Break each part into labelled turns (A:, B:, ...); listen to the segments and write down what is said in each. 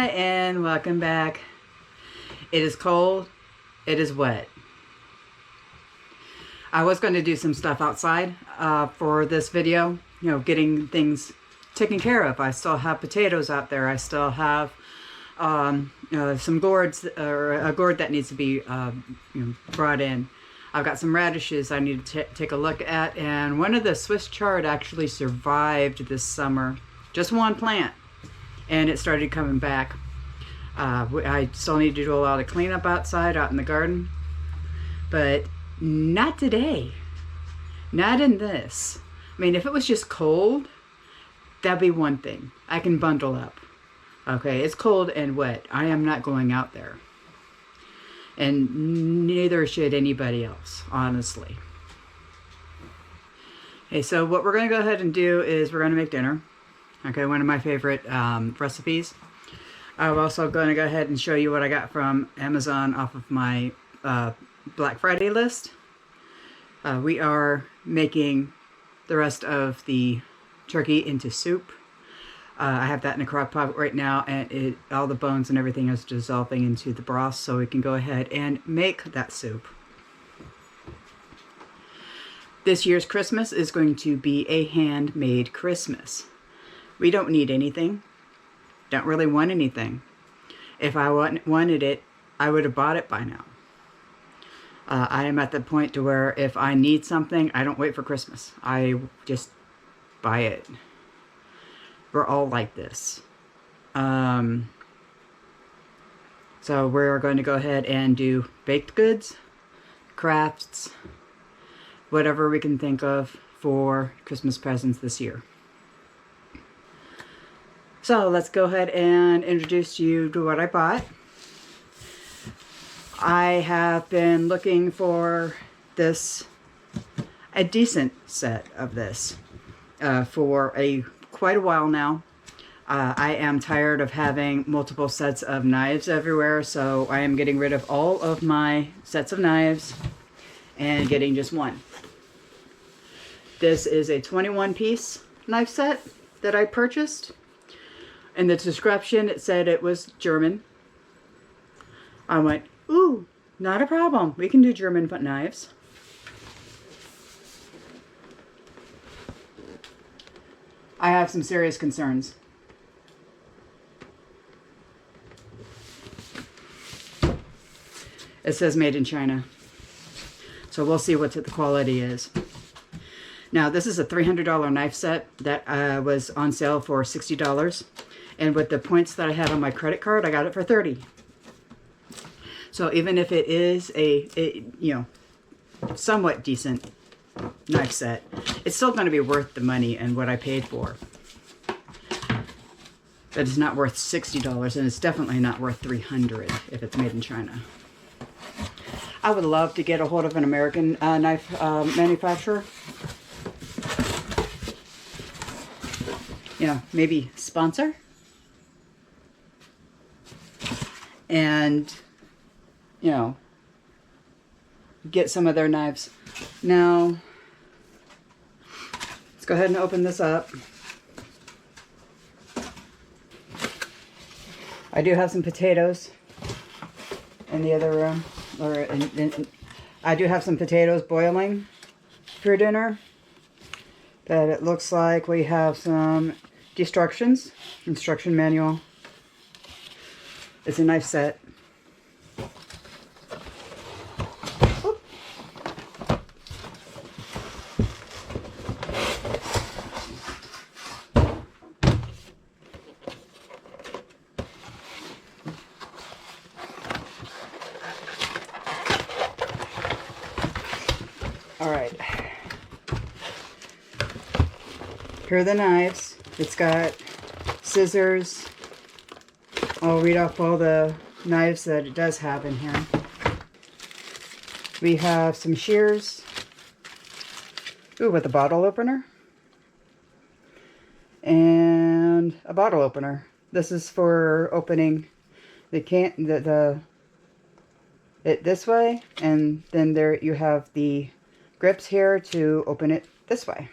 A: Hi, and welcome back. It is cold. It is wet. I was going to do some stuff outside for this video, getting things taken care of. I still have potatoes out there. I still have some gourds, or a gourd that needs to be brought in. I've got some radishes I need to take a look at, and one of the Swiss chard actually survived this summer. Just one plant, and it started coming back. I still need to do a lot of cleanup outside, out in the garden, but not today. Not in this. I mean, if it was just cold, that'd be one thing. I can bundle up. Okay, it's cold and wet. I am not going out there. And neither should anybody else, honestly. Okay, so what we're going to go ahead and do is we're going to make dinner. Okay, one of my favorite recipes. I'm also going to go ahead and show you what I got from Amazon off of my Black Friday list. We are making the rest of the turkey into soup. I have that in a crock pot right now, and all the bones and everything is dissolving into the broth, so we can go ahead and make that soup. This year's Christmas is going to be a handmade Christmas. We don't need anything. Don't really want anything. If I wanted it, I would have bought it by now. I am at the point to where if I need something, I don't wait for Christmas. I just buy it. We're all like this. So we're going to go ahead and do baked goods, crafts, whatever we can think of for Christmas presents this year. So let's go ahead and introduce you to what I bought. I have been looking for a decent set of this for quite a while now. I am tired of having multiple sets of knives everywhere, so I am getting rid of all of my sets of knives and getting just one. This is a 21-piece knife set that I purchased. In the description, it said it was German. I went, ooh, not a problem. We can do German knives. I have some serious concerns. It says made in China. So we'll see what the quality is. Now, this is a $300 knife set that was on sale for $60. And with the points that I have on my credit card, I got it for $30. So even if it is a somewhat decent knife set, it's still going to be worth the money and what I paid for. But it's not worth $60, and it's definitely not worth $300 if it's made in China. I would love to get a hold of an American knife manufacturer. Maybe sponsor. And, get some of their knives. Now, let's go ahead and open this up. I do have some potatoes in the other room. I do have some potatoes boiling for dinner. But it looks like we have some instruction manual. It's a knife set. All right. Here are the knives. It's got scissors. I'll read off all the knives that it does have in here. We have some shears. Ooh, with a bottle opener. And a bottle opener. This is for opening it this way, and then there you have the grips here to open it this way.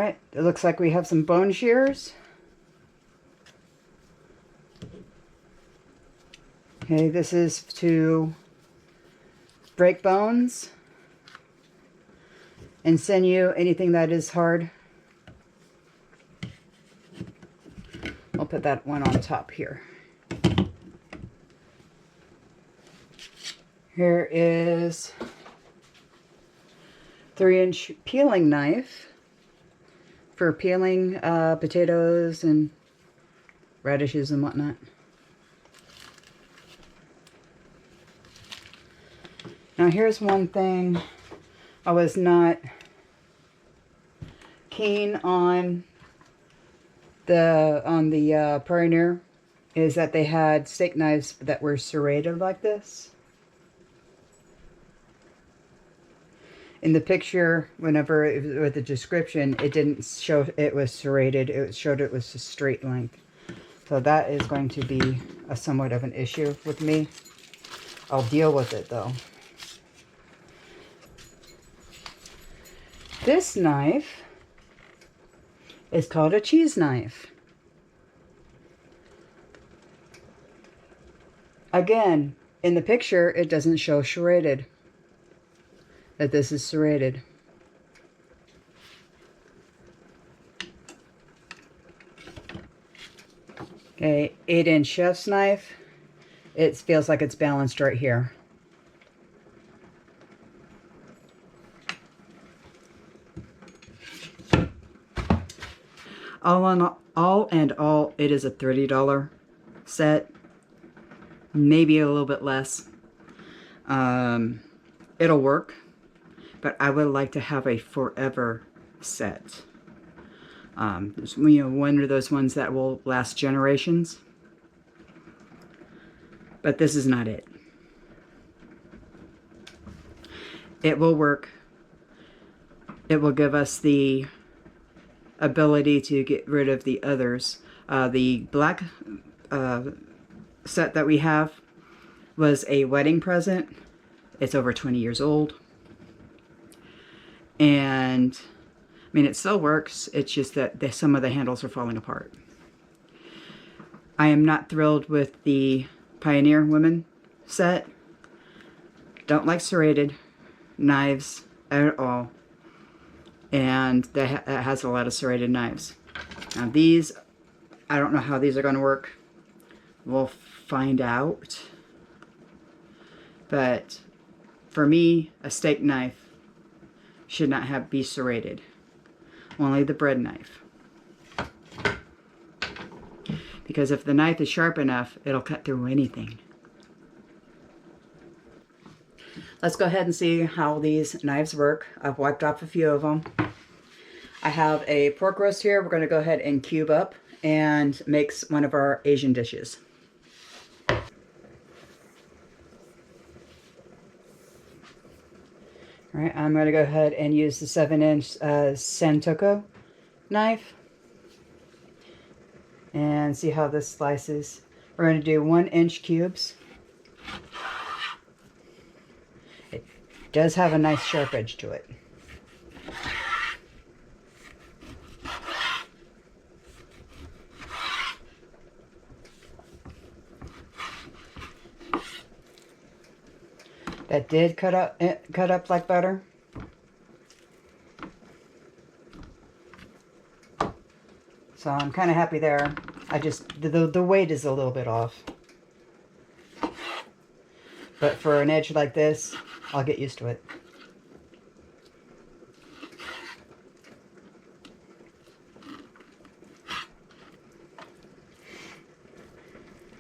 A: Alright, it looks like we have some bone shears. Okay, this is to break bones and sinew, anything that is hard. I'll put that one on top here. Here is 3-inch peeling knife for peeling potatoes and radishes and whatnot. Now here's one thing I was not keen on the Pioneer, is that they had steak knives that were serrated like this. In the picture, whenever it was with the description, it didn't show it was serrated. It showed it was a straight length. So that is going to be a somewhat of an issue with me. I'll deal with it though. This knife is called a cheese knife. Again, in the picture, it doesn't show serrated. That this is serrated. Okay, 8-inch chef's knife. It feels like it's balanced right here. All in all, it is a $30 set. Maybe a little bit less. It'll work. But I would like to have a forever set. You know, one of those ones that will last generations. But this is not it. It will work. It will give us the ability to get rid of the others. The black set that we have was a wedding present. It's over 20 years old. And, I mean, it still works. It's just that some of the handles are falling apart. I am not thrilled with the Pioneer Women set. Don't like serrated knives at all. And that has a lot of serrated knives. Now these, I don't know how these are going to work. We'll find out. But for me, a steak knife should not be serrated. Only the bread knife. Because if the knife is sharp enough, it'll cut through anything. Let's go ahead and see how these knives work. I've wiped off a few of them. I have a pork roast here. We're going to go ahead and cube up and make one of our Asian dishes. All right, I'm going to go ahead and use the 7-inch Santoku knife and see how this slices. We're going to do 1-inch cubes. It does have a nice sharp edge to it. That did cut up like butter. So I'm kind of happy there. I just, the weight is a little bit off. But for an edge like this, I'll get used to it.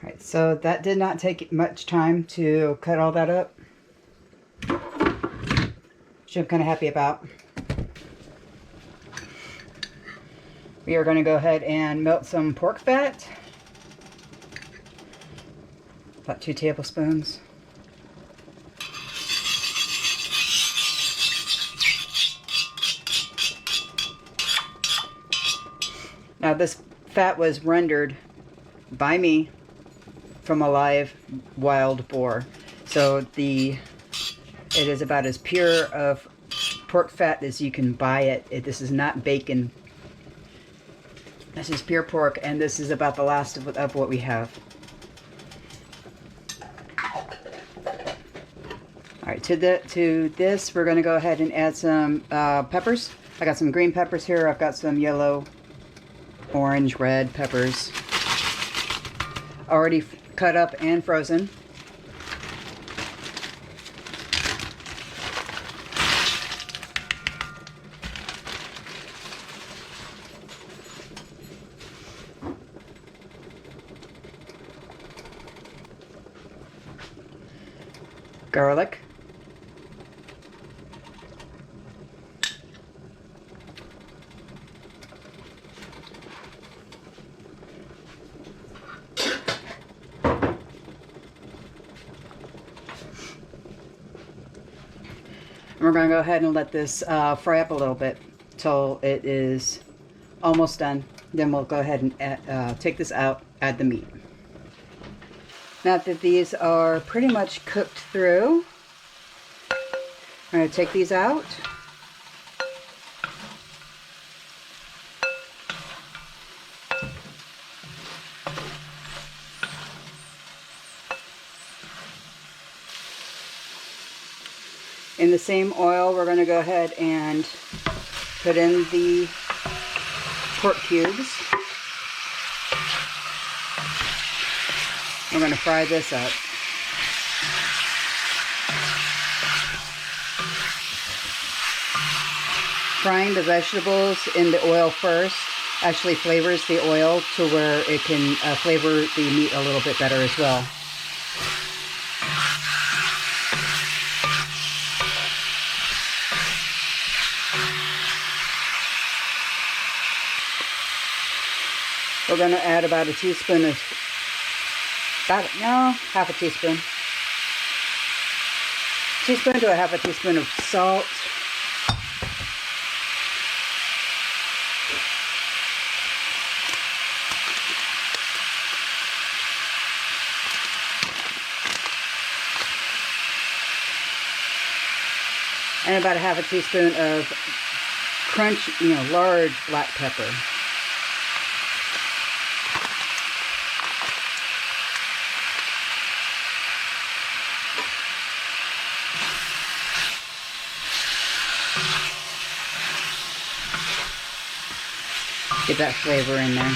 A: Alright, so that did not take much time to cut all that up. Which I'm kind of happy about. We are going to go ahead and melt some pork fat. About 2 tablespoons. Now this fat was rendered by me from a live wild boar. So it is about as pure of pork fat as you can buy it. This is not bacon This is pure pork, and this is about the last of what we have. All right, to this, we're going to go ahead and add some peppers. I got some green peppers here. I've got some yellow, orange, red peppers already cut up and frozen. Garlic. And we're going to go ahead and let this fry up a little bit till it is almost done. Then we'll go ahead and take this out, add the meat. Now that these are pretty much cooked through, I'm going to take these out. In the same oil, we're going to go ahead and put in the pork cubes. We're going to fry this up. Frying the vegetables in the oil first actually flavors the oil to where it can flavor the meat a little bit better as well. We're going to add about a teaspoon of, half a teaspoon. Teaspoon to a half a teaspoon of salt. And about a half a teaspoon of large black pepper. Get that flavor in there.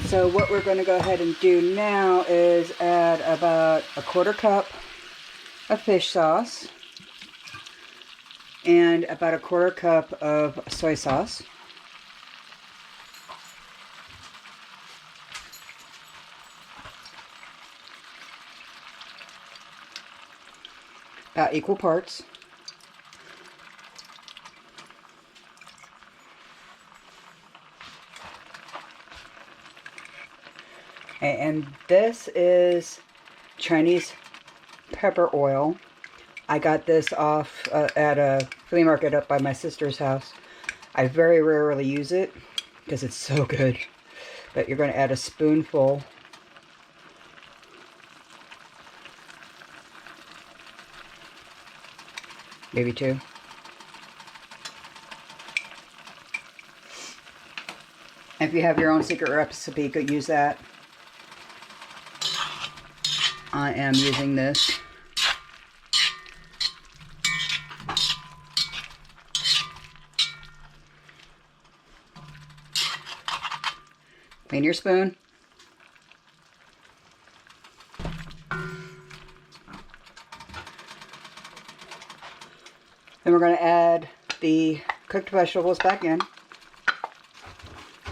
A: So what we're going to go ahead and do now is add about a 1/4 cup of fish sauce and about a 1/4 cup of soy sauce. About equal parts. And this is Chinese pepper oil. I got this off at a flea market up by my sister's house. I very rarely use it because it's so good. But you're going to add a spoonful. Maybe 2. If you have your own secret recipe, you could use that. I am using this. Clean your spoon. Then we're going to add the cooked vegetables back in,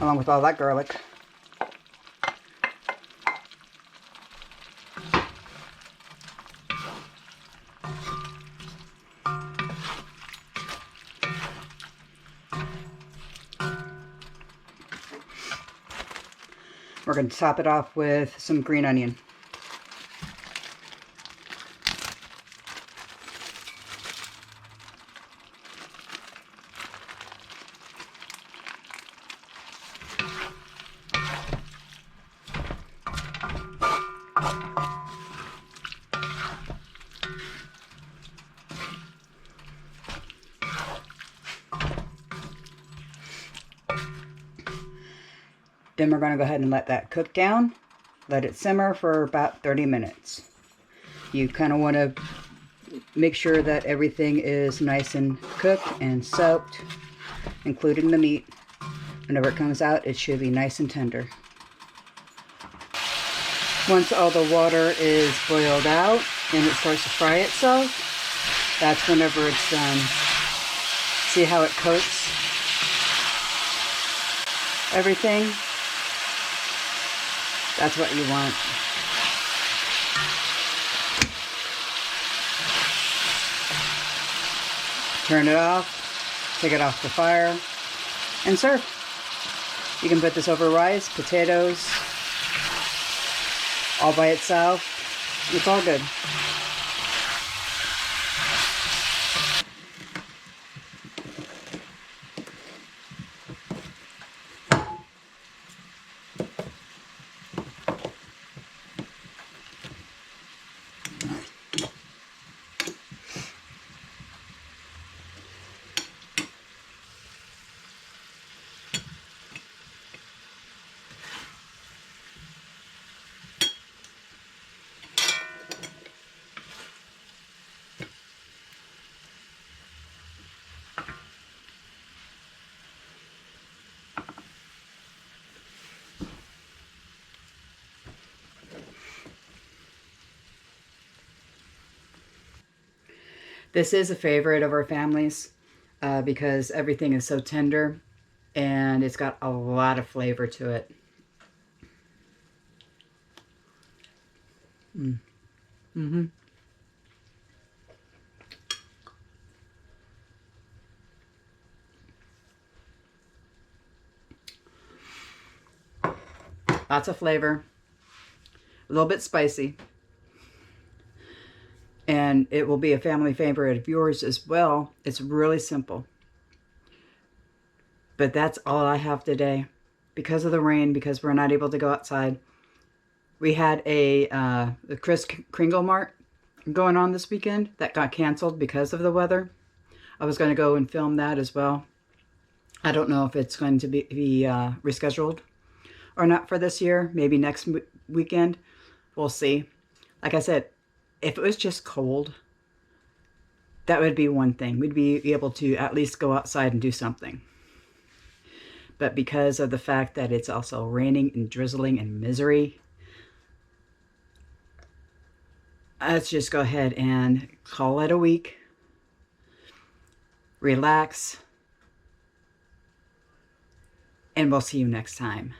A: along with all that garlic. We're going to top it off with some green onion. Then we're going to go ahead and let that cook down. Let it simmer for about 30 minutes. You kind of want to make sure that everything is nice and cooked and soaked, including the meat. Whenever it comes out, it should be nice and tender. Once all the water is boiled out and it starts to fry itself, that's whenever it's done. See how it coats everything? That's what you want. Turn it off, take it off the fire, and serve. You can put this over rice, potatoes, all by itself. It's all good. This is a favorite of our families because everything is so tender and it's got a lot of flavor to it. Lots of flavor, a little bit spicy. And it will be a family favorite of yours as well. It's really simple. But that's all I have today. Because of the rain, because we're not able to go outside. We had the Kris Kringle Mart going on this weekend that got canceled because of the weather. I was going to go and film that as well. I don't know if it's going to be rescheduled or not for this year. Maybe next weekend. We'll see. Like I said, if it was just cold, that would be one thing. We'd be able to at least go outside and do something. But because of the fact that it's also raining and drizzling and misery, let's just go ahead and call it a week. Relax. And we'll see you next time.